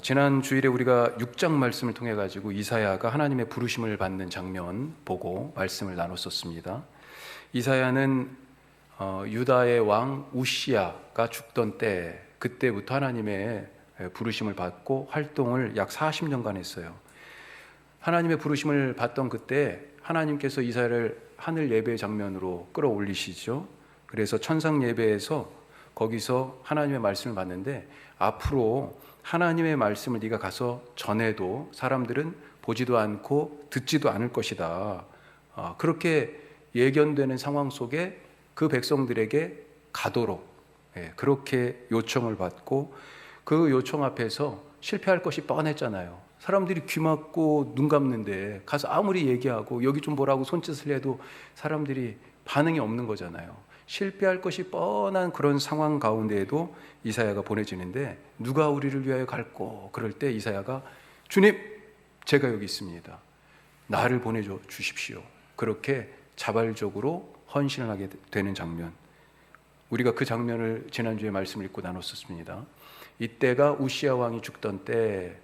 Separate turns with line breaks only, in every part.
지난 주일에 우리가 6장 말씀을 통해 가지고 이사야가 하나님의 부르심을 받는 장면 보고 말씀을 나눴었습니다. 이사야는 유다의 왕 우시야가 죽던 때, 그때부터 하나님의 부르심을 받고 활동을 약 40년간 했어요. 하나님의 부르심을 받던 그때 하나님께서 이사야를 하늘 예배 장면으로 끌어올리시죠. 그래서 천상 예배에서 거기서 하나님의 말씀을 받는데, 앞으로 하나님의 말씀을 네가 가서 전해도 사람들은 보지도 않고 듣지도 않을 것이다. 그렇게 예견되는 상황 속에 그 백성들에게 가도록 그렇게 요청을 받고, 그 요청 앞에서 실패할 것이 뻔했잖아요. 사람들이 귀 막고 눈 감는데 가서 아무리 얘기하고 여기 좀 보라고 손짓을 해도 사람들이 반응이 없는 거잖아요. 실패할 것이 뻔한 그런 상황 가운데에도 이사야가 보내지는데, 누가 우리를 위하여 갈꼬? 그럴 때 이사야가 주님, 제가 여기 있습니다. 나를 보내줘 주십시오. 그렇게 자발적으로 헌신을 하게 되는 장면, 우리가 그 장면을 지난주에 말씀을 읽고 나눴었습니다. 이때가 우시야 왕이 죽던 때,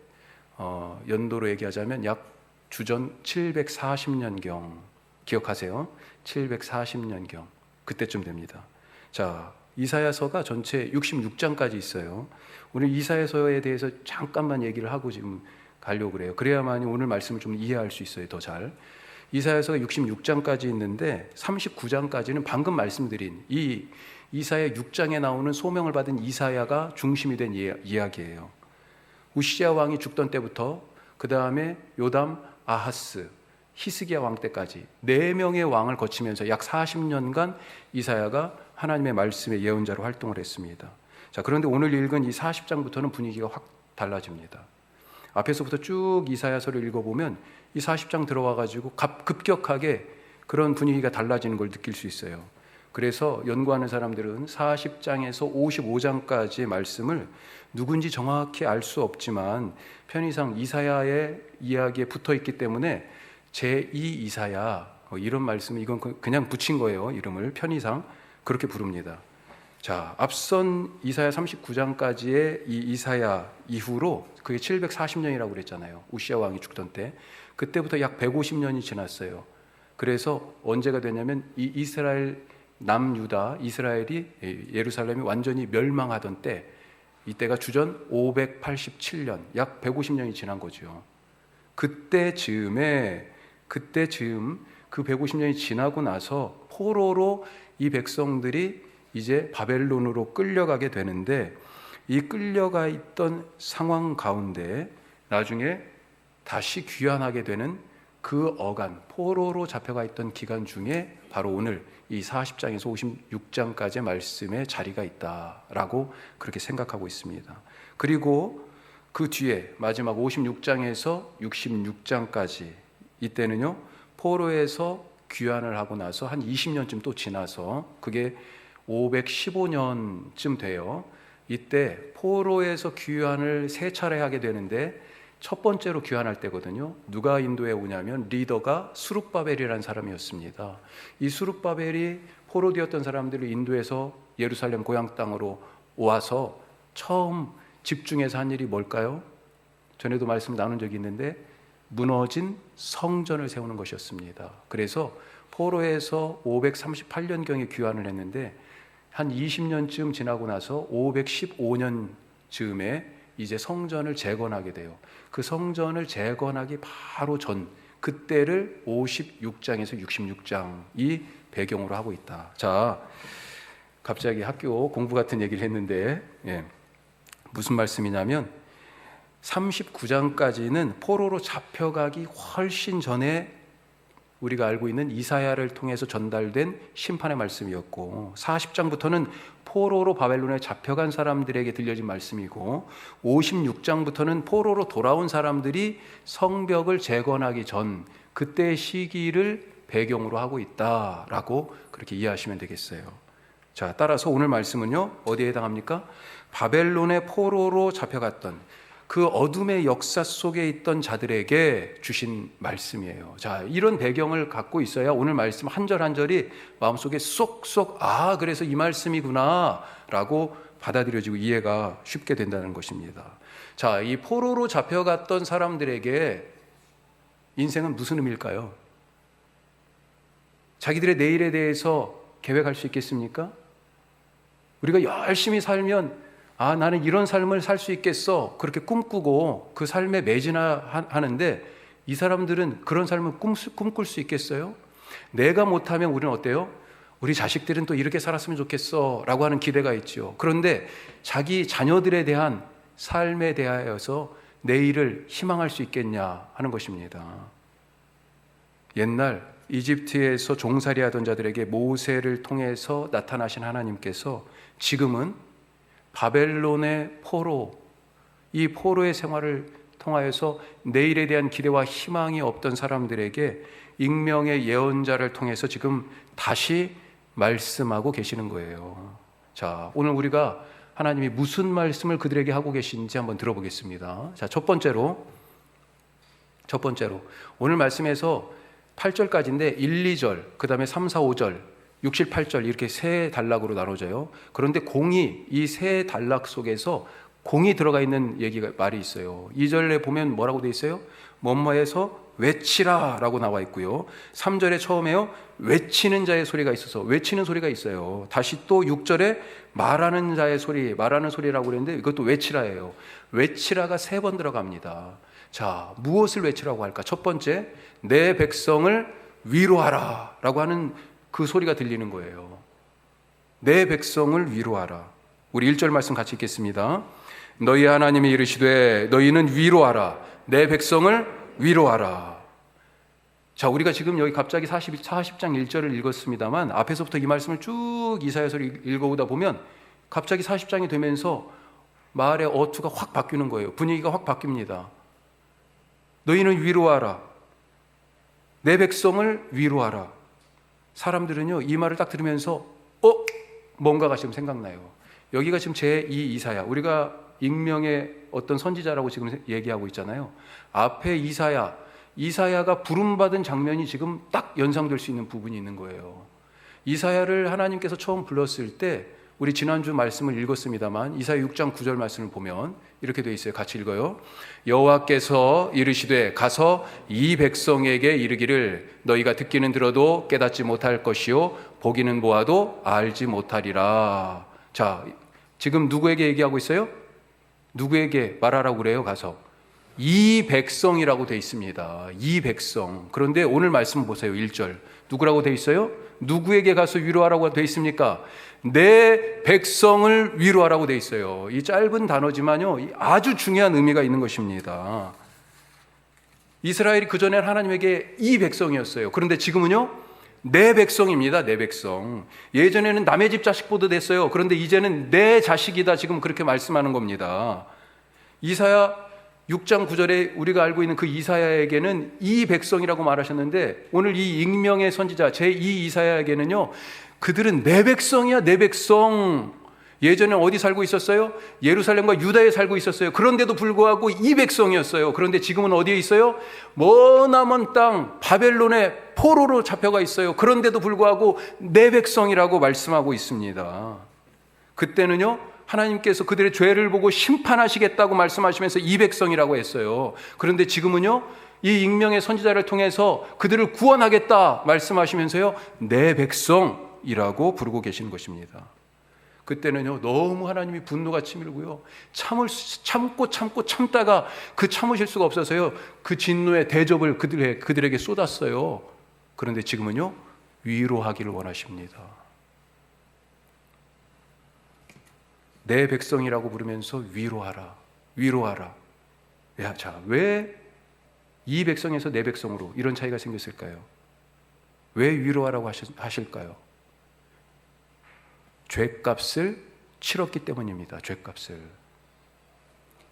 연도로 얘기하자면 약 주전 740년경, 기억하세요? 740년경 그때쯤 됩니다. 자, 이사야서가 전체 66장까지 있어요. 오늘 이사야서에 대해서 잠깐만 얘기를 하고 지금 가려고 그래요. 그래야만이 오늘 말씀을 좀 이해할 수 있어요, 더 잘. 이사야서가 66장까지 있는데 39장까지는 방금 말씀드린 이 이사야 6장에 나오는 소명을 받은 이사야가 중심이 된 이야기예요. 우시야 왕이 죽던 때부터 그 다음에 요담, 아하스, 히스기야 왕 때까지 4명의 왕을 거치면서 약 40년간 이사야가 하나님의 말씀의 예언자로 활동을 했습니다. 자, 그런데 오늘 읽은 이 40장부터는 분위기가 확 달라집니다. 앞에서부터 쭉 이사야서를 읽어보면 이 40장 들어와가지고 급격하게 그런 분위기가 달라지는 걸 느낄 수 있어요. 그래서 연구하는 사람들은 40장에서 55장까지의 말씀을 누군지 정확히 알 수 없지만 편의상 이사야의 이야기에 붙어 있기 때문에 제2 이사야, 이런 말씀을 이건 그냥 붙인 거예요. 이름을 편의상 그렇게 부릅니다. 자, 앞선 이사야 39장까지의 이 이사야 이후로 그게 740년이라고 그랬잖아요. 우시야 왕이 죽던 때. 그때부터 약 150년이 지났어요. 그래서 언제가 되냐면 이 이스라엘 남유다, 이스라엘이 예루살렘이 완전히 멸망하던 때, 이때가 주전 587년, 약 150년이 지난 거죠. 그때쯤 그 150년이 지나고 나서 포로로 이 백성들이 이제 바벨론으로 끌려가게 되는데, 이 끌려가 있던 상황 가운데 나중에 다시 귀환하게 되는 그 어간, 포로로 잡혀가 있던 기간 중에 바로 오늘 이 40장에서 56장까지의 말씀에 자리가 있다라고 그렇게 생각하고 있습니다. 그리고 그 뒤에 마지막 56장에서 66장까지, 이때는요 포로에서 귀환을 하고 나서 한 20년쯤 또 지나서 그게 515년쯤 돼요. 이때 포로에서 귀환을 3차례 하게 되는데 첫 번째로 귀환할 때거든요. 누가 인도에 오냐면 리더가 수룹바벨이라는 사람이었습니다. 이 수룹바벨이 포로되었던 사람들을 인도에서 예루살렘 고향 땅으로 와서 처음 집중해서 한 일이 뭘까요? 전에도 말씀 나눈 적이 있는데 무너진 성전을 세우는 것이었습니다. 그래서 포로에서 538년경에 귀환을 했는데 한 20년쯤 지나고 나서 515년쯤에 이제 성전을 재건하게 돼요. 그 성전을 재건하기 바로 전, 그때를 56장에서 66장이 배경으로 하고 있다. 자, 갑자기 학교 공부 같은 얘기를 했는데 무슨 말씀이냐면 39장까지는 포로로 잡혀가기 훨씬 전에 우리가 알고 있는 이사야를 통해서 전달된 심판의 말씀이었고, 40장부터는 포로로 바벨론에 잡혀간 사람들에게 들려진 말씀이고, 56장부터는 포로로 돌아온 사람들이 성벽을 재건하기 전 그때의 시기를 배경으로 하고 있다라고 그렇게 이해하시면 되겠어요. 자, 따라서 오늘 말씀은요 어디에 해당합니까? 바벨론의 포로로 잡혀갔던 그 어둠의 역사 속에 있던 자들에게 주신 말씀이에요. 자, 이런 배경을 갖고 있어야 오늘 말씀 한 절 한 절이 마음속에 쏙쏙 그래서 이 말씀이구나 라고 받아들여지고 이해가 쉽게 된다는 것입니다. 자, 이 포로로 잡혀갔던 사람들에게 인생은 무슨 의미일까요? 자기들의 내일에 대해서 계획할 수 있겠습니까? 우리가 열심히 살면 나는 이런 삶을 살 수 있겠어, 그렇게 꿈꾸고 그 삶에 매진하는데, 이 사람들은 그런 삶을 꿈꿀 수 있겠어요? 내가 못하면 우리는 어때요? 우리 자식들은 또 이렇게 살았으면 좋겠어 라고 하는 기대가 있죠. 그런데 자기 자녀들에 대한 삶에 대하여서 내일을 희망할 수 있겠냐 하는 것입니다. 옛날 이집트에서 종살이 하던 자들에게 모세를 통해서 나타나신 하나님께서 지금은 바벨론의 포로, 이 포로의 생활을 통하여서 내일에 대한 기대와 희망이 없던 사람들에게 익명의 예언자를 통해서 지금 다시 말씀하고 계시는 거예요. 자, 오늘 우리가 하나님이 무슨 말씀을 그들에게 하고 계신지 한번 들어보겠습니다. 자, 첫 번째로 오늘 말씀에서 8절까지인데 1, 2절, 그 다음에 3, 4, 5절, 6, 7, 8절 이렇게 세 단락으로 나눠져요. 그런데 이 세 단락 속에서 공이 들어가 있는 말이 있어요. 2절에 보면 뭐라고 돼 있어요? 뭐뭐해서 외치라 라고 나와 있고요. 3절에 처음에요, 외치는 자의 소리가 있어서 외치는 소리가 있어요. 다시 또 6절에 말하는 자의 소리, 말하는 소리라고 그랬는데 이것도 외치라예요. 외치라가 3번 들어갑니다. 자, 무엇을 외치라고 할까? 첫 번째, 내 백성을 위로하라 라고 하는 그 소리가 들리는 거예요. 내 백성을 위로하라. 우리 1절 말씀 같이 읽겠습니다. 너희 하나님이 이르시되 너희는 위로하라. 내 백성을 위로하라. 자, 우리가 지금 여기 갑자기 40장 1절을 읽었습니다만 앞에서부터 이 말씀을 쭉 이사야서를 읽어오다 보면 갑자기 40장이 되면서 말의 어투가 확 바뀌는 거예요. 분위기가 확 바뀝니다. 너희는 위로하라. 내 백성을 위로하라. 사람들은요, 이 말을 딱 들으면서 뭔가가 지금 생각나요. 여기가 지금 제2 이사야, 우리가 익명의 어떤 선지자라고 지금 얘기하고 있잖아요. 앞에 이사야가 부름받은 장면이 지금 딱 연상될 수 있는 부분이 있는 거예요. 이사야를 하나님께서 처음 불렀을 때 우리 지난주 말씀을 읽었습니다만 이사야 6장 9절 말씀을 보면 이렇게 되어 있어요. 같이 읽어요. 여호와께서 이르시되 가서 이 백성에게 이르기를 너희가 듣기는 들어도 깨닫지 못할 것이요 보기는 보아도 알지 못하리라. 자, 지금 누구에게 얘기하고 있어요? 누구에게 말하라고 그래요? 가서 이 백성이라고 되어 있습니다. 이 백성. 그런데 오늘 말씀 보세요. 1절 누구라고 되어 있어요? 누구에게 가서 위로하라고 되어 있습니까? 내 백성을 위로하라고 되어 있어요. 이 짧은 단어지만요, 아주 중요한 의미가 있는 것입니다. 이스라엘이 그전엔 하나님에게 이 백성이었어요. 그런데 지금은요, 내 백성입니다. 내 백성. 예전에는 남의 집 자식보다 됐어요. 그런데 이제는 내 자식이다. 지금 그렇게 말씀하는 겁니다. 이사야 6장 9절에 우리가 알고 있는 그 이사야에게는 이 백성이라고 말하셨는데 오늘 이 익명의 선지자 제2 이사야에게는요, 그들은 내 백성이야, 내 백성. 예전에 어디 살고 있었어요? 예루살렘과 유다에 살고 있었어요. 그런데도 불구하고 이 백성이었어요. 그런데 지금은 어디에 있어요? 머나먼 땅 바벨론의 포로로 잡혀가 있어요. 그런데도 불구하고 내 백성이라고 말씀하고 있습니다. 그때는요, 하나님께서 그들의 죄를 보고 심판하시겠다고 말씀하시면서 이 백성이라고 했어요. 그런데 지금은요, 이 익명의 선지자를 통해서 그들을 구원하겠다 말씀하시면서요, 내 백성이라고 부르고 계시는 것입니다. 그때는요, 너무 하나님이 분노가 치밀고요, 참고 참다가 그 참으실 수가 없어서요, 그 진노의 대접을 그들에게 쏟았어요. 그런데 지금은요, 위로하기를 원하십니다. 내 백성이라고 부르면서 위로하라. 야, 자, 왜 이 백성에서 내 백성으로 이런 차이가 생겼을까요? 왜 위로하라고 하실까요? 죄값을 치렀기 때문입니다. 죄값을.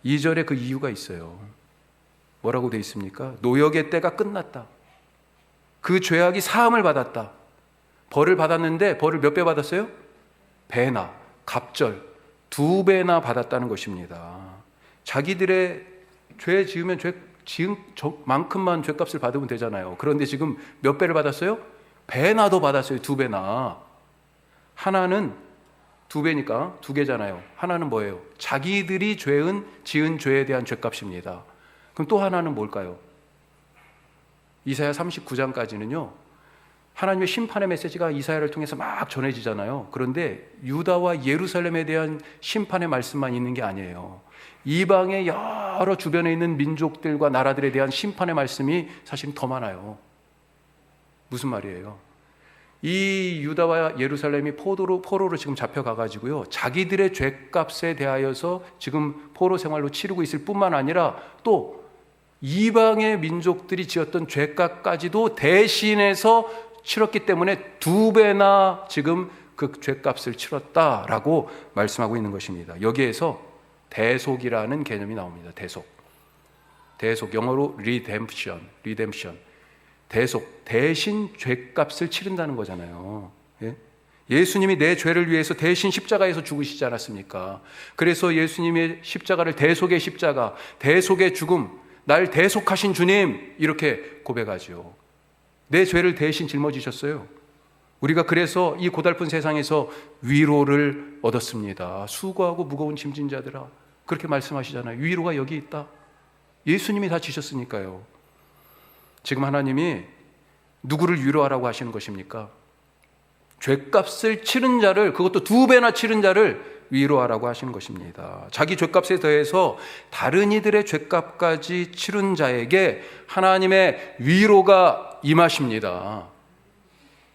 2절에 그 이유가 있어요. 뭐라고 되어 있습니까? 노역의 때가 끝났다. 그 죄악이 사함을 받았다. 벌을 받았는데 벌을 몇 배 받았어요? 배나 갑절 2배나 받았다는 것입니다. 자기들의 죄 지으면 지은 만큼만 죄값을 받으면 되잖아요. 그런데 지금 몇 배를 받았어요? 배나 더 받았어요. 2배나. 하나는 두 배니까 두 개잖아요. 하나는 뭐예요? 자기들이 지은 죄에 대한 죄값입니다. 그럼 또 하나는 뭘까요? 이사야 39장까지는요. 하나님의 심판의 메시지가 이사야를 통해서 막 전해지잖아요. 그런데 유다와 예루살렘에 대한 심판의 말씀만 있는 게 아니에요. 이방의 여러 주변에 있는 민족들과 나라들에 대한 심판의 말씀이 사실은 더 많아요. 무슨 말이에요? 이 유다와 예루살렘이 포로로 지금 잡혀가가지고요. 자기들의 죄값에 대하여서 지금 포로 생활로 치르고 있을 뿐만 아니라 또 이방의 민족들이 지었던 죄값까지도 대신해서 치렀기 때문에 두 배나 지금 그 죄값을 치렀다라고 말씀하고 있는 것입니다. 여기에서 대속이라는 개념이 나옵니다. 대속 영어로 redemption. 대속, 대신 죄값을 치른다는 거잖아요. 예? 예수님이 내 죄를 위해서 대신 십자가에서 죽으시지 않았습니까? 그래서 예수님의 십자가를 대속의 십자가, 대속의 죽음, 날 대속하신 주님 이렇게 고백하죠. 내 죄를 대신 짊어지셨어요. 우리가 그래서 이 고달픈 세상에서 위로를 얻었습니다. 수고하고 무거운 짐진 자들아, 그렇게 말씀하시잖아요. 위로가 여기 있다. 예수님이 다 지셨으니까요. 지금 하나님이 누구를 위로하라고 하시는 것입니까? 죄값을 치른 자를, 그것도 두 배나 치른 자를 위로하라고 하시는 것입니다. 자기 죄값에 더해서 다른 이들의 죄값까지 치른 자에게 하나님의 위로가 임하십니다.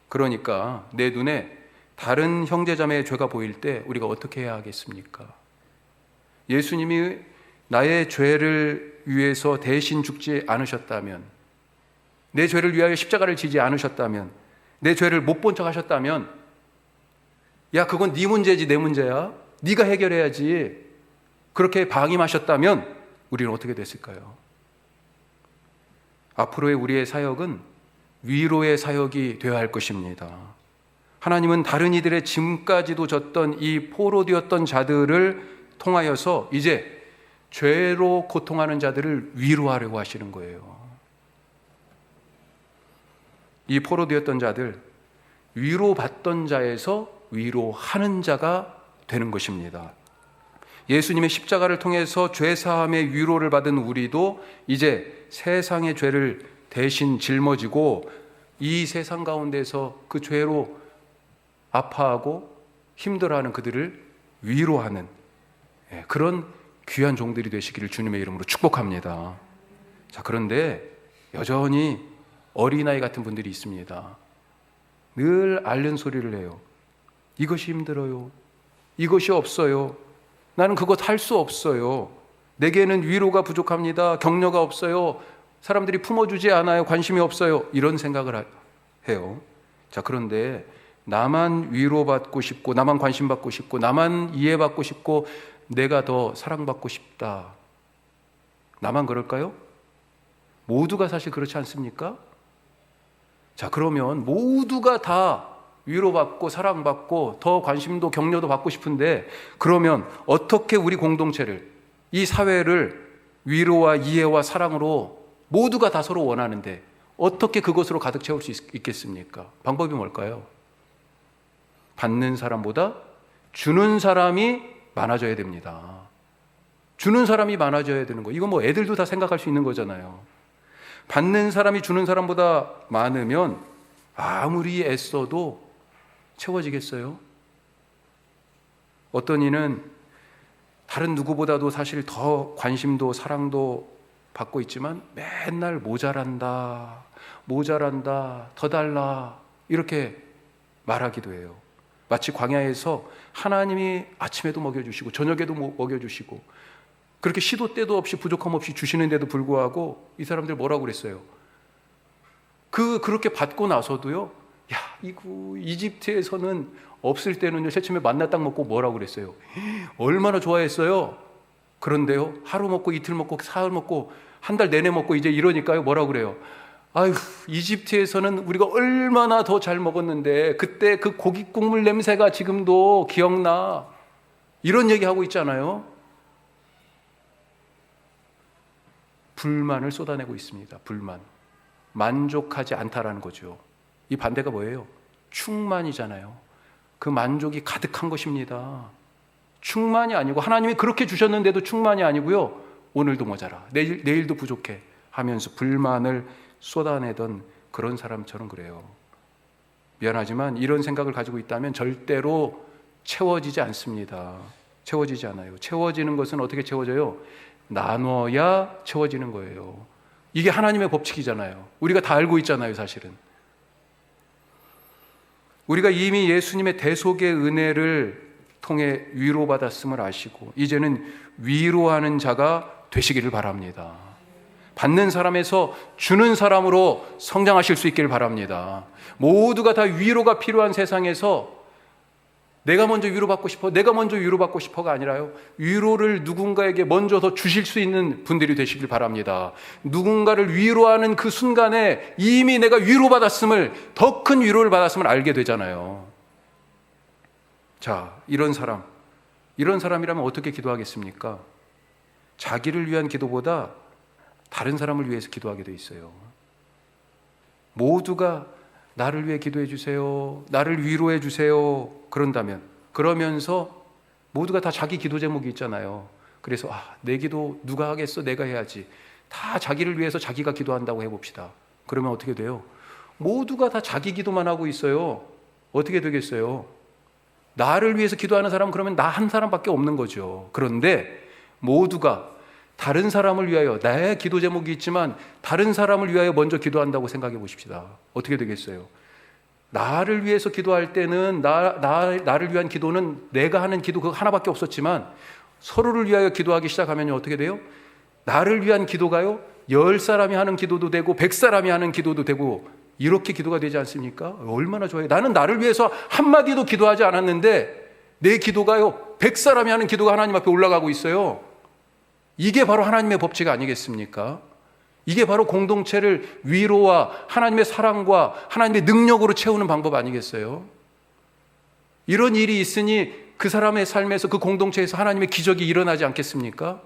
그러니까 내 눈에 다른 형제자매의 죄가 보일 때 우리가 어떻게 해야 하겠습니까? 예수님이 나의 죄를 위해서 대신 죽지 않으셨다면, 내 죄를 위하여 십자가를 지지 않으셨다면, 내 죄를 못 본 척 하셨다면, 야, 그건 네 문제지 내 문제야, 네가 해결해야지, 그렇게 방임하셨다면 우리는 어떻게 됐을까요? 앞으로의 우리의 사역은 위로의 사역이 되어야 할 것입니다. 하나님은 다른 이들의 짐까지도 졌던 이 포로되었던 자들을 통하여서 이제 죄로 고통하는 자들을 위로하려고 하시는 거예요. 이 포로되었던 자들, 위로받던 자에서 위로하는 자가 되는 것입니다. 예수님의 십자가를 통해서 죄사함의 위로를 받은 우리도 이제 세상의 죄를 대신 짊어지고 이 세상 가운데서 그 죄로 아파하고 힘들어하는 그들을 위로하는 그런 귀한 종들이 되시기를 주님의 이름으로 축복합니다. 자, 그런데 여전히 어린아이 같은 분들이 있습니다. 늘 앓는 소리를 해요. 이것이 힘들어요. 이것이 없어요. 나는 그것 할 수 없어요. 내게는 위로가 부족합니다. 격려가 없어요. 사람들이 품어주지 않아요. 관심이 없어요. 이런 생각을 해요. 자, 그런데 나만 위로받고 싶고, 나만 관심받고 싶고, 나만 이해받고 싶고, 내가 더 사랑받고 싶다. 나만 그럴까요? 모두가 사실 그렇지 않습니까? 자, 그러면 모두가 다 위로받고 사랑받고 더 관심도 격려도 받고 싶은데, 그러면 어떻게 우리 공동체를, 이 사회를 위로와 이해와 사랑으로 모두가 다 서로 원하는데 어떻게 그것으로 가득 채울 수 있겠습니까? 방법이 뭘까요? 받는 사람보다 주는 사람이 많아져야 됩니다. 주는 사람이 많아져야 되는 거, 이건 뭐 애들도 다 생각할 수 있는 거잖아요. 받는 사람이 주는 사람보다 많으면 아무리 애써도 채워지겠어요? 어떤 이는 다른 누구보다도 사실 더 관심도 사랑도 받고 있지만 맨날 모자란다, 더 달라 이렇게 말하기도 해요. 마치 광야에서 하나님이 아침에도 먹여주시고 저녁에도 먹여주시고 그렇게 시도 때도 없이 부족함 없이 주시는데도 불구하고 이 사람들 뭐라고 그랬어요? 그렇게 받고 나서도요, 야, 이거 이집트에서는 없을 때는요, 새침에 만나 딱 먹고 뭐라고 그랬어요? 얼마나 좋아했어요? 그런데요, 하루 먹고 이틀 먹고 사흘 먹고 한 달 내내 먹고 이제 이러니까요, 뭐라고 그래요? 아유, 이집트에서는 우리가 얼마나 더 잘 먹었는데 그때 그 고기 국물 냄새가 지금도 기억나. 이런 얘기하고 있잖아요. 불만을 쏟아내고 있습니다. 불만. 만족하지 않다라는 거죠. 이 반대가 뭐예요? 충만이잖아요. 그 만족이 가득한 것입니다. 충만이 아니고, 하나님이 그렇게 주셨는데도 충만이 아니고요, 오늘도 모자라, 내일도 부족해 하면서 불만을 쏟아내던 그런 사람처럼 그래요. 미안하지만 이런 생각을 가지고 있다면 절대로 채워지지 않습니다. 채워지지 않아요. 채워지는 것은 어떻게 채워져요? 나눠야 채워지는 거예요. 이게 하나님의 법칙이잖아요. 우리가 다 알고 있잖아요, 사실은. 우리가 이미 예수님의 대속의 은혜를 통해 위로받았음을 아시고 이제는 위로하는 자가 되시기를 바랍니다. 받는 사람에서 주는 사람으로 성장하실 수 있기를 바랍니다. 모두가 다 위로가 필요한 세상에서 내가 먼저 위로받고 싶어, 내가 먼저 위로받고 싶어가 아니라요, 위로를 누군가에게 먼저 더 주실 수 있는 분들이 되시길 바랍니다. 누군가를 위로하는 그 순간에 이미 내가 위로받았음을, 더 큰 위로를 받았음을 알게 되잖아요. 자, 이런 사람이라면 어떻게 기도하겠습니까? 자기를 위한 기도보다 다른 사람을 위해서 기도하게 돼 있어요. 모두가 나를 위해 기도해 주세요, 나를 위로해 주세요 그러면서 모두가 다 자기 기도 제목이 있잖아요. 그래서 내 기도 누가 하겠어, 내가 해야지. 다 자기를 위해서 자기가 기도한다고 해봅시다. 그러면 어떻게 돼요? 모두가 다 자기 기도만 하고 있어요. 어떻게 되겠어요? 나를 위해서 기도하는 사람은 그러면 나 한 사람밖에 없는 거죠. 그런데 모두가 다른 사람을 위하여, 나의 기도 제목이 있지만 다른 사람을 위하여 먼저 기도한다고 생각해 보십시다. 어떻게 되겠어요? 나를 위해서 기도할 때는 나를 위한 기도는 내가 하는 기도 그거 하나밖에 없었지만, 서로를 위하여 기도하기 시작하면 어떻게 돼요? 나를 위한 기도가요, 10사람이 하는 기도도 되고 100사람이 하는 기도도 되고, 이렇게 기도가 되지 않습니까? 얼마나 좋아요. 나는 나를 위해서 한마디도 기도하지 않았는데 내 기도가요, 100사람이 하는 기도가 하나님 앞에 올라가고 있어요. 이게 바로 하나님의 법칙 아니겠습니까? 이게 바로 공동체를 위로와 하나님의 사랑과 하나님의 능력으로 채우는 방법 아니겠어요? 이런 일이 있으니 그 사람의 삶에서, 그 공동체에서 하나님의 기적이 일어나지 않겠습니까?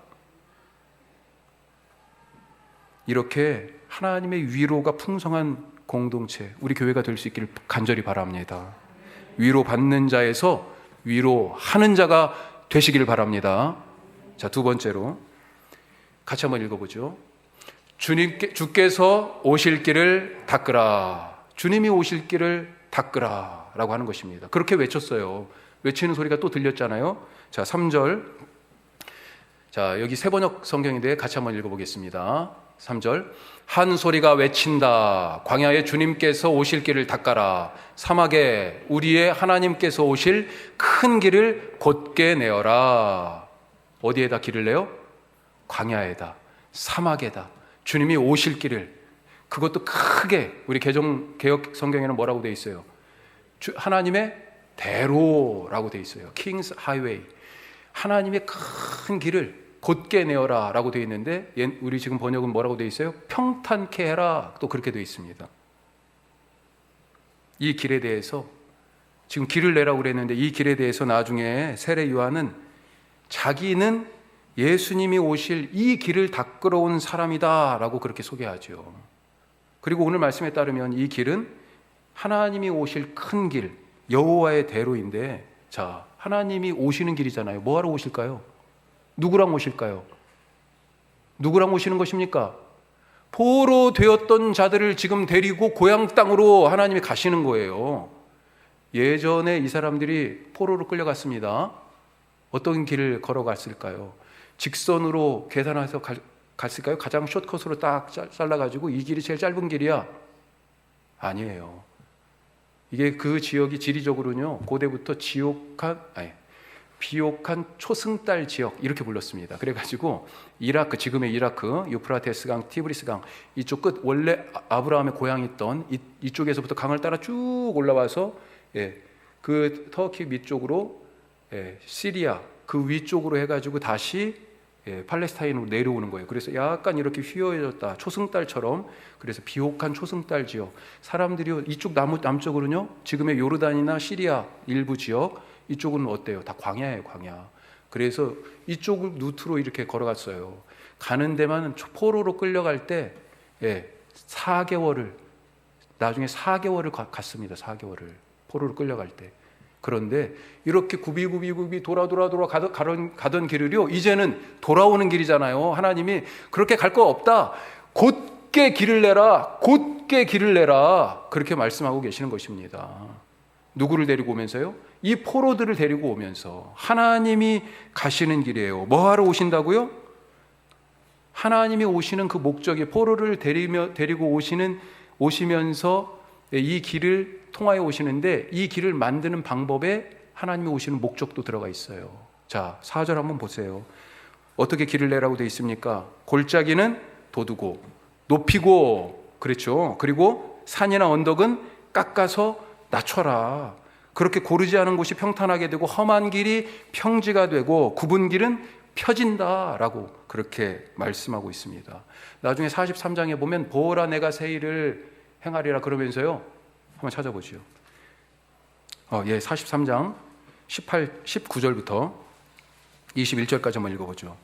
이렇게 하나님의 위로가 풍성한 공동체, 우리 교회가 될 수 있기를 간절히 바랍니다. 위로받는 자에서 위로하는 자가 되시기를 바랍니다. 자, 두 번째로 같이 한번 읽어보죠. 주께서 오실 길을 닦으라. 주님이 오실 길을 닦으라 라고 하는 것입니다. 그렇게 외쳤어요. 외치는 소리가 또 들렸잖아요. 자, 3절. 자, 여기 세번역 성경인데 같이 한번 읽어보겠습니다. 3절. 한 소리가 외친다. 광야에 주님께서 오실 길을 닦아라. 사막에 우리의 하나님께서 오실 큰 길을 곧게 내어라. 어디에다 길을 내요? 광야에다, 사막에다. 주님이 오실 길을, 그것도 크게, 우리 개역 성경에는 뭐라고 되어 있어요? 하나님의 대로라고 되어 있어요. King's Highway. 하나님의 큰 길을 곧게 내어라 라고 되어 있는데, 우리 지금 번역은 뭐라고 되어 있어요? 평탄케 해라, 또 그렇게 되어 있습니다. 이 길에 대해서, 지금 길을 내라고 그랬는데 이 길에 대해서 나중에 세례 요한은 자기는 예수님이 오실 이 길을 닦으러 온 사람이다 라고 그렇게 소개하죠. 그리고 오늘 말씀에 따르면 이 길은 하나님이 오실 큰 길, 여호와의 대로인데, 자, 하나님이 오시는 길이잖아요. 뭐하러 오실까요? 누구랑 오실까요? 누구랑 오시는 것입니까? 포로 되었던 자들을 지금 데리고 고향 땅으로 하나님이 가시는 거예요. 예전에 이 사람들이 포로로 끌려갔습니다. 어떤 길을 걸어갔을까요? 직선으로 계산해서 갔을까요? 가장 숏컷으로 딱 잘라가지고 이 길이 제일 짧은 길이야? 아니에요. 이게 그 지역이 지리적으로는요, 고대부터 비옥한 초승달 지역 이렇게 불렀습니다. 그래가지고 이라크, 지금의 이라크, 유프라테스강, 티브리스강 이쪽 끝, 원래 아브라함의 고향이 있던 이쪽에서부터 강을 따라 쭉 올라와서 그 터키 밑쪽으로, 시리아 그 위쪽으로 해가지고 다시 팔레스타인으로 내려오는 거예요. 그래서 약간 이렇게 휘어졌다, 초승달처럼. 그래서 비옥한 초승달 지역, 사람들이 이쪽 남쪽으로는요, 지금의 요르단이나 시리아 일부 지역, 이쪽은 어때요? 다 광야예요, 광야. 그래서 이쪽을 루트로 이렇게 걸어갔어요. 가는 데만 포로로 끌려갈 때 4개월을, 나중에 4개월을 갔습니다. 4개월을 포로로 끌려갈 때. 그런데 이렇게 굽이 돌아 가던 길을요, 이제는 돌아오는 길이잖아요. 하나님이 그렇게 갈 거 없다, 곧게 길을 내라, 곧게 길을 내라, 그렇게 말씀하고 계시는 것입니다. 누구를 데리고 오면서요? 이 포로들을 데리고 오면서 하나님이 가시는 길이에요. 뭐 하러 오신다고요? 하나님이 오시는 그 목적이, 포로를 데리고 오시면서 이 길을 통하여 오시는데, 이 길을 만드는 방법에 하나님이 오시는 목적도 들어가 있어요. 자, 4절 한번 보세요. 어떻게 길을 내라고 되어 있습니까? 골짜기는 돋우고 높이고, 그렇죠. 그리고 산이나 언덕은 깎아서 낮춰라. 그렇게 고르지 않은 곳이 평탄하게 되고 험한 길이 평지가 되고 굽은 길은 펴진다라고 그렇게 말씀하고 있습니다. 나중에 43장에 보면 보라 내가 새 일을 행하리라 그러면서요, 한번 찾아보시오. 43장 19절부터 21절까지 한번 읽어보죠.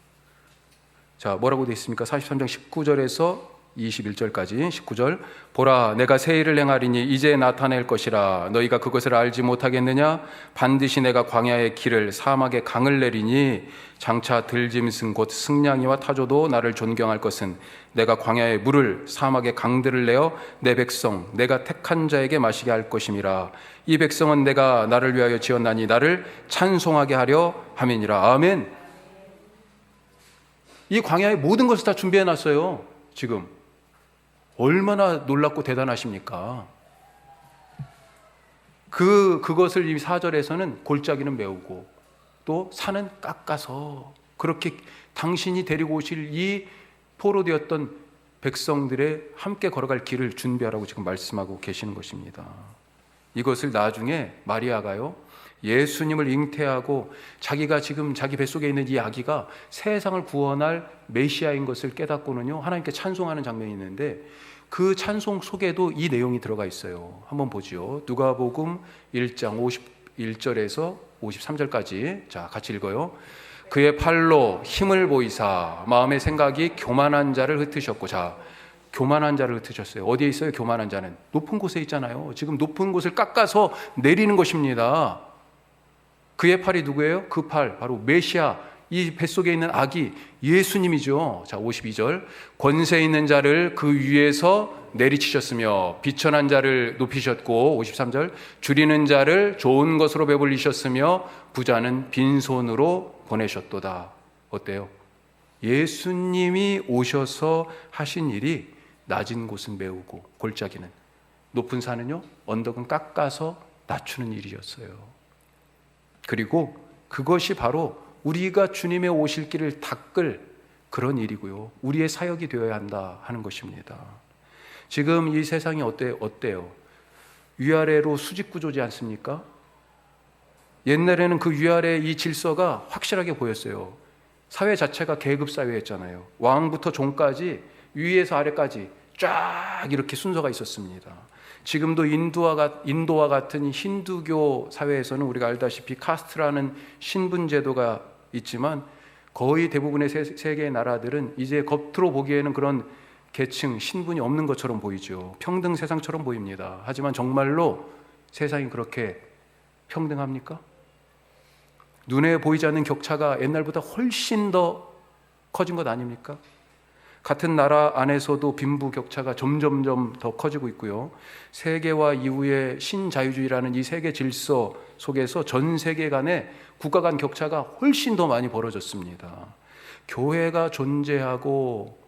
자, 뭐라고 되어 있습니까? 43장 19절에서 21절까지. 19절, 보라 내가 새 일을 행하리니 이제 나타낼 것이라. 너희가 그것을 알지 못하겠느냐? 반드시 내가 광야의 길을 사막의 강을 내리니 장차 들짐승 곧 승냥이와 타조도 나를 존경할 것은 내가 광야의 물을 사막의 강들을 내어 내 백성 내가 택한 자에게 마시게 할 것임이라. 이 백성은 내가 나를 위하여 지었나니 나를 찬송하게 하려 함이니라. 아멘. 이 광야의 모든 것을 다 준비해 놨어요. 지금 얼마나 놀랍고 대단하십니까? 그것을 이 4절에서는 골짜기는 메우고 또 산은 깎아서, 그렇게 당신이 데리고 오실 이 포로되었던 백성들의 함께 걸어갈 길을 준비하라고 지금 말씀하고 계시는 것입니다. 이것을 나중에 마리아가요, 예수님을 잉태하고 자기가 지금 자기 뱃속에 있는 이 아기가 세상을 구원할 메시아인 것을 깨닫고는요, 하나님께 찬송하는 장면이 있는데, 그 찬송 속에도 이 내용이 들어가 있어요. 한번 보죠. 누가복음 1장 51절에서 53절까지. 자, 같이 읽어요. 그의 팔로 힘을 보이사 마음의 생각이 교만한 자를 흩으셨고. 자, 교만한 자를 흩으셨어요. 어디에 있어요? 교만한 자는 높은 곳에 있잖아요. 지금 높은 곳을 깎아서 내리는 것입니다. 그의 팔이 누구예요? 그 팔, 바로 메시아, 이 뱃속에 있는 아기 예수님이죠. 자, 52절, 권세 있는 자를 그 위에서 내리치셨으며 비천한 자를 높이셨고, 53절, 줄이는 자를 좋은 것으로 배불리셨으며 부자는 빈손으로 보내셨도다. 어때요? 예수님이 오셔서 하신 일이 낮은 곳은 메우고 골짜기는, 높은 산은요, 언덕은 깎아서 낮추는 일이었어요. 그리고 그것이 바로 우리가 주님의 오실 길을 닦을 그런 일이고요, 우리의 사역이 되어야 한다 하는 것입니다. 지금 이 세상이 어때요? 위아래로 수직구조지 않습니까? 옛날에는 그 위아래 이 질서가 확실하게 보였어요. 사회 자체가 계급사회였잖아요. 왕부터 종까지 위에서 아래까지 쫙 이렇게 순서가 있었습니다. 지금도 인도와 같은 힌두교 사회에서는 우리가 알다시피 카스트라는 신분 제도가 있지만, 거의 대부분의 세계의 나라들은 이제 겉으로 보기에는 그런 계층, 신분이 없는 것처럼 보이죠. 평등 세상처럼 보입니다. 하지만 정말로 세상이 그렇게 평등합니까? 눈에 보이지 않는 격차가 옛날보다 훨씬 더 커진 것 아닙니까? 같은 나라 안에서도 빈부격차가 점점점 더 커지고 있고요. 세계화 이후의 신자유주의라는 이 세계 질서 속에서 전 세계 간의 국가 간 격차가 훨씬 더 많이 벌어졌습니다. 교회가 존재하고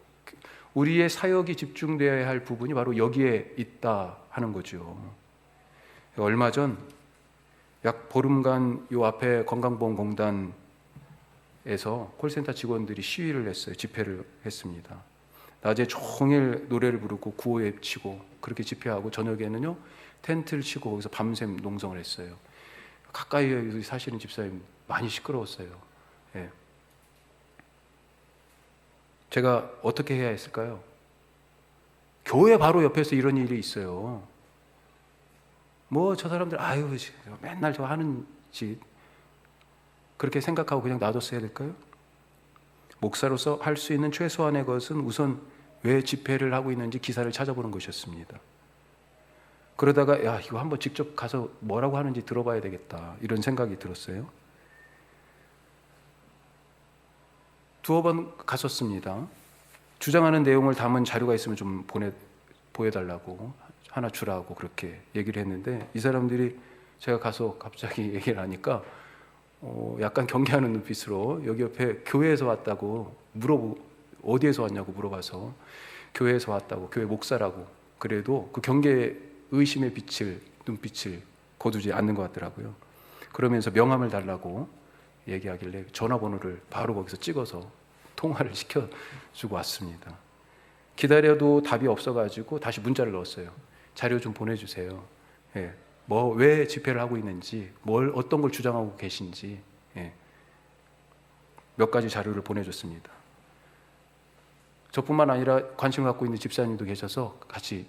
우리의 사역이 집중되어야 할 부분이 바로 여기에 있다 하는 거죠. 얼마 전 약 보름간 요 앞에 건강보험공단에서 콜센터 직원들이 시위를 했어요. 집회를 했습니다. 낮에 종일 노래를 부르고 구호 외치고 그렇게 집회하고, 저녁에는요 텐트를 치고 거기서 밤샘 농성을 했어요. 가까이에 사시는 집사님 많이 시끄러웠어요. 예. 제가 어떻게 해야 했을까요? 교회 바로 옆에서 이런 일이 있어요. 뭐 저 사람들 맨날 저 하는 짓, 그렇게 생각하고 그냥 놔뒀어야 될까요? 목사로서 할 수 있는 최소한의 것은 우선 왜 집회를 하고 있는지 기사를 찾아보는 것이었습니다. 그러다가 야, 이거 한번 직접 가서 뭐라고 하는지 들어봐야 되겠다, 이런 생각이 들었어요. 두어 번 갔었습니다. 주장하는 내용을 담은 자료가 있으면 좀 보여달라고, 하나 주라고 그렇게 얘기를 했는데, 이 사람들이 제가 가서 갑자기 얘기를 하니까 약간 경계하는 눈빛으로 여기 옆에 교회에서 왔다고 어디에서 왔냐고 물어봐서 교회에서 왔다고, 교회 목사라고, 그래도 그 경계 의심의 눈빛을 거두지 않는 것 같더라고요. 그러면서 명함을 달라고 얘기하길래 전화번호를 바로 거기서 찍어서 통화를 시켜주고 왔습니다. 기다려도 답이 없어가지고 다시 문자를 넣었어요. 자료 좀 보내주세요. 예. 왜 집회를 하고 있는지, 어떤 걸 주장하고 계신지, 예. 몇 가지 자료를 보내줬습니다. 저뿐만 아니라 관심을 갖고 있는 집사님도 계셔서 같이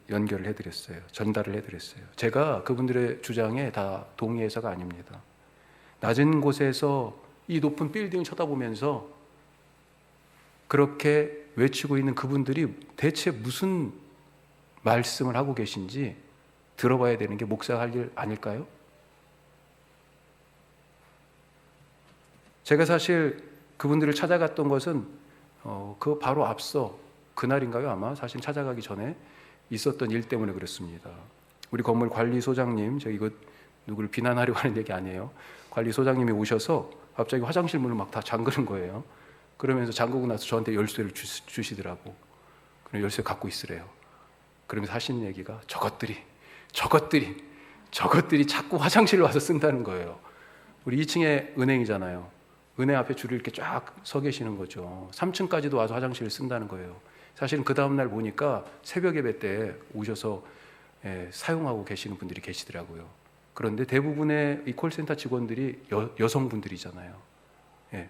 연결을 해드렸어요. 전달을 해드렸어요. 제가 그분들의 주장에 다 동의해서가 아닙니다. 낮은 곳에서 이 높은 빌딩을 쳐다보면서 그렇게 외치고 있는 그분들이 대체 무슨 말씀을 하고 계신지 들어봐야 되는 게 목사가 할 일 아닐까요? 제가 사실 그분들을 찾아갔던 것은 그 바로 앞서 그날인가요? 아마 사실 찾아가기 전에 있었던 일 때문에 그렇습니다. 우리 건물 관리소장님, 제가 이거 누구를 비난하려고 하는 얘기 아니에요. 관리소장님이 오셔서 갑자기 화장실 문을 막 다 잠그는 거예요. 그러면서 잠그고 나서 저한테 열쇠를 주시더라고. 그럼 열쇠 갖고 있으래요. 그러면서 하시는 얘기가 저것들이 자꾸 화장실로 와서 쓴다는 거예요. 우리 2층에 은행이잖아요. 은행 앞에 줄을 이렇게 쫙 서 계시는 거죠. 3층까지도 와서 화장실을 쓴다는 거예요. 사실은 그 다음날 보니까 새벽 예배 때 오셔서 사용하고 계시는 분들이 계시더라고요. 그런데 대부분의 이 콜센터 직원들이 여성분들이잖아요. 예.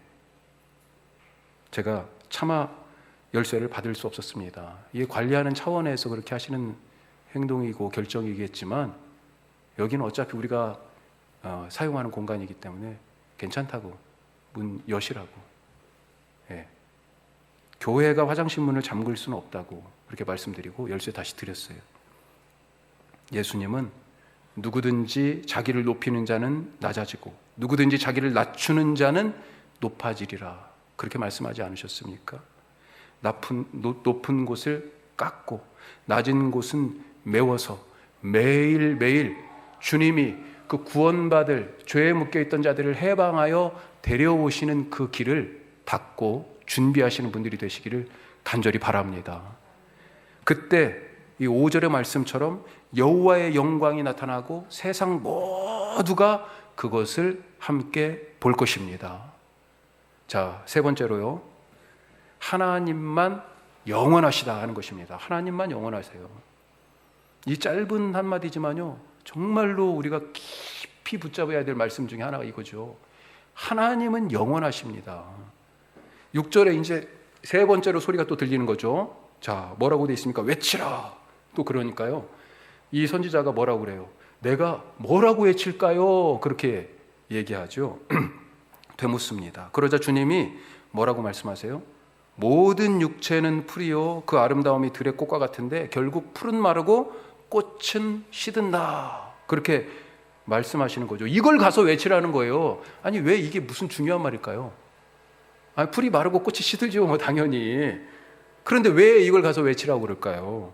제가 차마 열쇠를 받을 수 없었습니다. 이게 관리하는 차원에서 그렇게 하시는 행동이고 결정이겠지만, 여기는 어차피 우리가 사용하는 공간이기 때문에 괜찮다고, 문 여시라고, 예. 교회가 화장실 문을 잠글 수는 없다고 그렇게 말씀드리고 열쇠 다시 드렸어요. 예수님은 누구든지 자기를 높이는 자는 낮아지고 누구든지 자기를 낮추는 자는 높아지리라, 그렇게 말씀하지 않으셨습니까? 높은 곳을 깎고 낮은 곳은 메워서 매일매일 주님이 그 구원받을 죄에 묶여있던 자들을 해방하여 데려오시는 그 길을 닫고 준비하시는 분들이 되시기를 간절히 바랍니다. 그때 이 5절의 말씀처럼 여호와의 영광이 나타나고 세상 모두가 그것을 함께 볼 것입니다. 자, 세 번째로요, 하나님만 영원하시다 하는 것입니다. 하나님만 영원하세요. 이 짧은 한마디지만요, 정말로 우리가 깊이 붙잡아야 될 말씀 중에 하나가 이거죠. 하나님은 영원하십니다. 6절에 이제 세 번째로 소리가 또 들리는 거죠. 자, 뭐라고 되어 있습니까? 외치라. 또 그러니까요, 이 선지자가 뭐라고 그래요? 내가 뭐라고 외칠까요? 그렇게 얘기하죠. 되묻습니다. 그러자 주님이 뭐라고 말씀하세요? 모든 육체는 풀이요 그 아름다움이 들의 꽃과 같은데 결국 풀은 마르고 꽃은 시든다, 그렇게 말씀하시는 거죠. 이걸 가서 외치라는 거예요. 아니, 왜 이게 무슨 중요한 말일까요? 아니, 풀이 마르고 꽃이 시들죠, 뭐 당연히. 그런데 왜 이걸 가서 외치라고 그럴까요?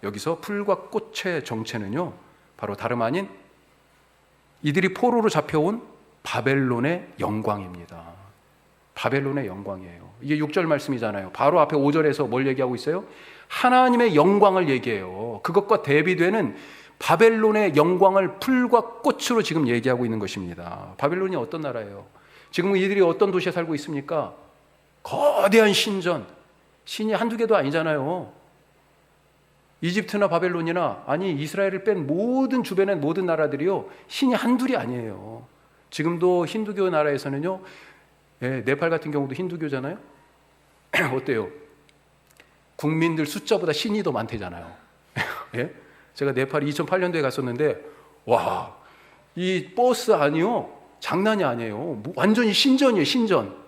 여기서 풀과 꽃의 정체는요, 바로 다름 아닌 이들이 포로로 잡혀온 바벨론의 영광입니다. 바벨론의 영광이에요. 이게 6절 말씀이잖아요. 바로 앞에 5절에서 뭘 얘기하고 있어요? 하나님의 영광을 얘기해요. 그것과 대비되는 바벨론의 영광을 풀과 꽃으로 지금 얘기하고 있는 것입니다. 바벨론이 어떤 나라예요? 지금 이들이 어떤 도시에 살고 있습니까? 거대한 신이 한두 개도 아니잖아요. 이집트나 바벨론이나, 아니 이스라엘을 뺀 모든 주변의 모든 나라들이요, 신이 한둘이 아니에요. 지금도 힌두교 나라에서는요, 네팔 같은 경우도 힌두교잖아요. 어때요? 국민들 숫자보다 신이 더 많대잖아요. 예? 제가 네팔 2008년도에 갔었는데, 와, 이 버스 아니요, 장난이 아니에요. 완전히 신전이에요, 신전.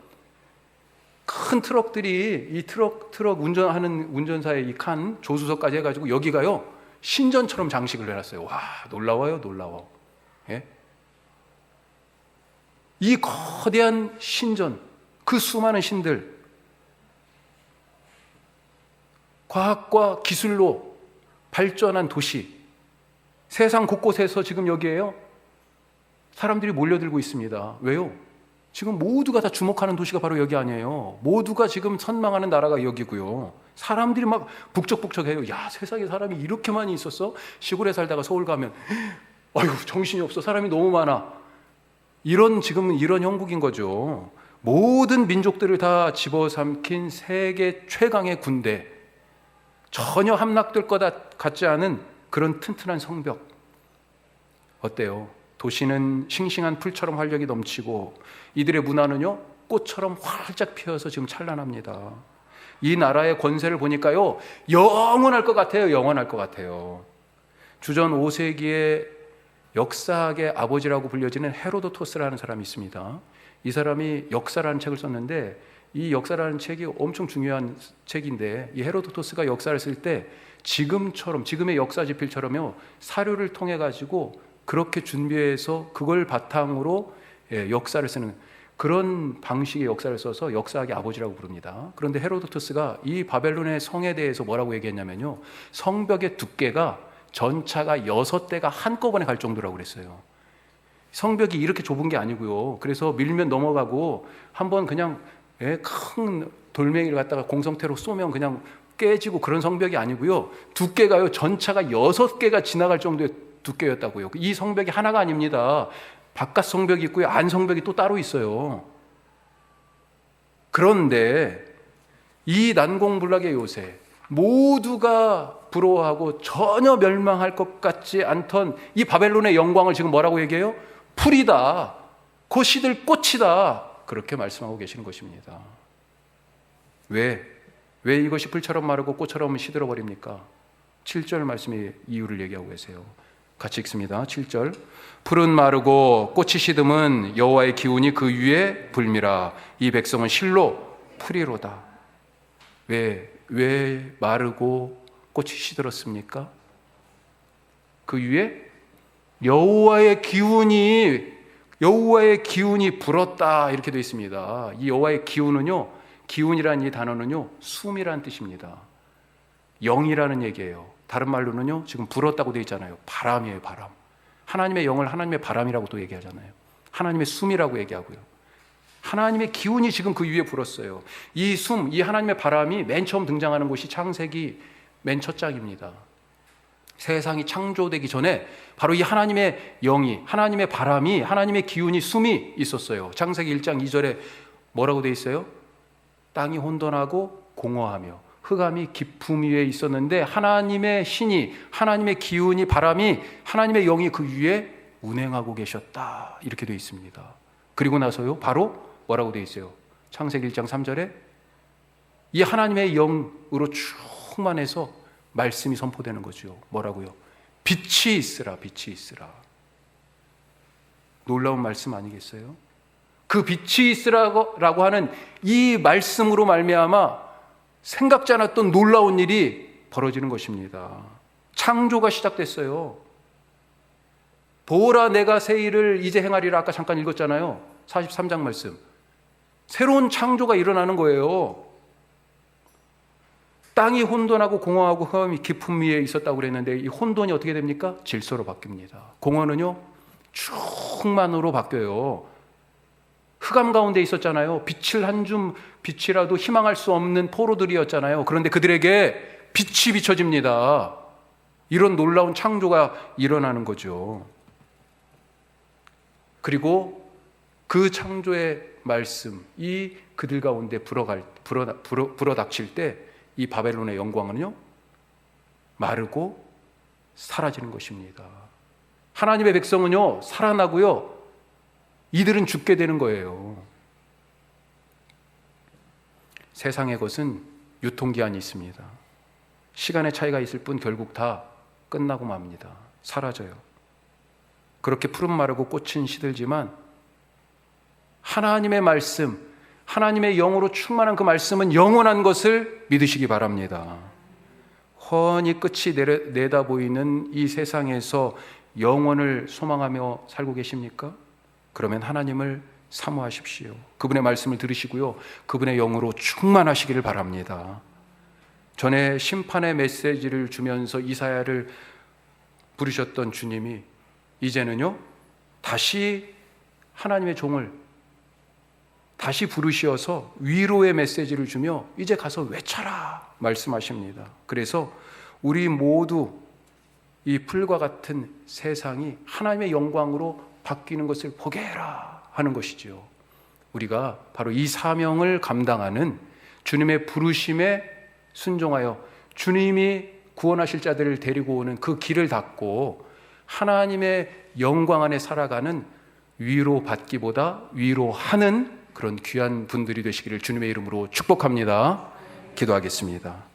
큰 트럭들이, 이 트럭 운전하는 운전사의 이 칸 조수석까지 해가지고 여기가요, 신전처럼 장식을 해놨어요. 와, 놀라워요, 놀라워. 예? 이 거대한 신전, 그 수많은 신들, 과학과 기술로 발전한 도시, 세상 곳곳에서 지금 여기에요 사람들이 몰려들고 있습니다. 왜요? 지금 모두가 다 주목하는 도시가 바로 여기 아니에요. 모두가 지금 선망하는 나라가 여기고요. 사람들이 막 북적북적해요. 야, 세상에 사람이 이렇게 많이 있었어? 시골에 살다가 서울 가면 아유, 정신이 없어, 사람이 너무 많아. 지금은 이런 형국인 거죠. 모든 민족들을 다 집어삼킨 세계 최강의 군대, 전혀 함락될 것 같지 않은 그런 튼튼한 성벽. 어때요? 도시는 싱싱한 풀처럼 활력이 넘치고 이들의 문화는요 꽃처럼 활짝 피어서 지금 찬란합니다. 이 나라의 권세를 보니까요 영원할 것 같아요. 영원할 것 같아요. 주전 5세기의 역사학의 아버지라고 불려지는 헤로도토스라는 사람이 있습니다. 이 사람이 역사라는 책을 썼는데, 이 역사라는 책이 엄청 중요한 책인데, 이 헤로도토스가 역사를 쓸 때 지금의 역사 지필처럼요 사료를 통해 가지고 그렇게 준비해서 그걸 바탕으로 역사를 쓰는 그런 방식의 역사를 써서 역사학의 아버지라고 부릅니다. 그런데 헤로도토스가 이 바벨론의 성에 대해서 뭐라고 얘기했냐면요, 성벽의 두께가 전차가 6대가 한꺼번에 갈 정도라고 그랬어요. 성벽이 이렇게 좁은 게 아니고요, 그래서 밀면 넘어가고 한번 그냥 큰 돌멩이를 갖다가 공성태로 쏘면 그냥 깨지고 그런 성벽이 아니고요, 두께가요 전차가 6개가 지나갈 정도의 두께였다고요. 이 성벽이 하나가 아닙니다. 바깥 성벽이 있고요, 안 성벽이 또 따로 있어요. 그런데 이 난공불락의 요새, 모두가 부러워하고 전혀 멸망할 것 같지 않던 이 바벨론의 영광을 지금 뭐라고 얘기해요? 풀이다, 곧 시들 꽃이다, 그렇게 말씀하고 계시는 것입니다. 왜 이것이 풀처럼 마르고 꽃처럼 시들어버립니까? 7절 말씀의 이유를 얘기하고 계세요. 같이 읽습니다. 7절. 풀은 마르고 꽃이 시듬은 여호와의 기운이 그 위에 불미라. 이 백성은 실로 풀이로다. 왜 마르고 꽃이 시들었습니까? 그 위에 여호와의 기운이 불었다, 이렇게 되어 있습니다. 이 여호와의 기운은요, 기운이라는 이 단어는요 숨이라는 뜻입니다. 영이라는 얘기예요. 다른 말로는요 지금 불었다고 되어 있잖아요. 바람이에요, 바람. 하나님의 영을 하나님의 바람이라고 또 얘기하잖아요. 하나님의 숨이라고 얘기하고요. 하나님의 기운이 지금 그 위에 불었어요. 이 숨, 이 하나님의 바람이 맨 처음 등장하는 곳이 창세기 맨 첫 장입니다. 세상이 창조되기 전에 바로 이 하나님의 영이, 하나님의 바람이, 하나님의 기운이, 숨이 있었어요. 창세기 1장 2절에 뭐라고 되어 있어요? 땅이 혼돈하고 공허하며 흑암이 깊음 위에 있었는데 하나님의 신이, 하나님의 기운이, 바람이, 하나님의 영이 그 위에 운행하고 계셨다, 이렇게 되어 있습니다. 그리고 나서요 바로 뭐라고 되어 있어요? 창세기 1장 3절에 이 하나님의 영으로 충만해서 말씀이 선포되는 거죠. 뭐라고요? 빛이 있으라, 빛이 있으라. 놀라운 말씀 아니겠어요? 그 빛이 있으라고 하는 이 말씀으로 말미암아 생각지 않았던 놀라운 일이 벌어지는 것입니다. 창조가 시작됐어요. 보라, 내가 새 일을 이제 행하리라, 아까 잠깐 읽었잖아요. 43장 말씀. 새로운 창조가 일어나는 거예요. 땅이 혼돈하고 공허하고 흑암이 깊음 위에 있었다고 그랬는데 이 혼돈이 어떻게 됩니까? 질서로 바뀝니다. 공허는요 충만으로 바뀌어요. 흑암 가운데 있었잖아요. 빛을 한 줌 빛이라도 희망할 수 없는 포로들이었잖아요. 그런데 그들에게 빛이 비춰집니다. 이런 놀라운 창조가 일어나는 거죠. 그리고 그 창조의 말씀이 그들 가운데 불어닥칠 때 이 바벨론의 영광은요 마르고 사라지는 것입니다. 하나님의 백성은요 살아나고요 이들은 죽게 되는 거예요. 세상의 것은 유통기한이 있습니다. 시간의 차이가 있을 뿐 결국 다 끝나고 맙니다. 사라져요. 그렇게 푸른 마르고 꽃은 시들지만 하나님의 말씀, 하나님의 영으로 충만한 그 말씀은 영원한 것을 믿으시기 바랍니다. 훤히 끝이 내다 보이는 이 세상에서 영원을 소망하며 살고 계십니까? 그러면 하나님을 사모하십시오. 그분의 말씀을 들으시고요, 그분의 영으로 충만하시기를 바랍니다. 전에 심판의 메시지를 주면서 이사야를 부르셨던 주님이 이제는요, 다시 하나님의 종을 다시 부르시어서 위로의 메시지를 주며 이제 가서 외쳐라 말씀하십니다. 그래서 우리 모두 이 풀과 같은 세상이 하나님의 영광으로 바뀌는 것을 보게 해라 하는 것이지요. 우리가 바로 이 사명을 감당하는 주님의 부르심에 순종하여 주님이 구원하실 자들을 데리고 오는 그 길을 닫고 하나님의 영광 안에 살아가는, 위로받기보다 위로하는 그런 귀한 분들이 되시기를 주님의 이름으로 축복합니다. 기도하겠습니다.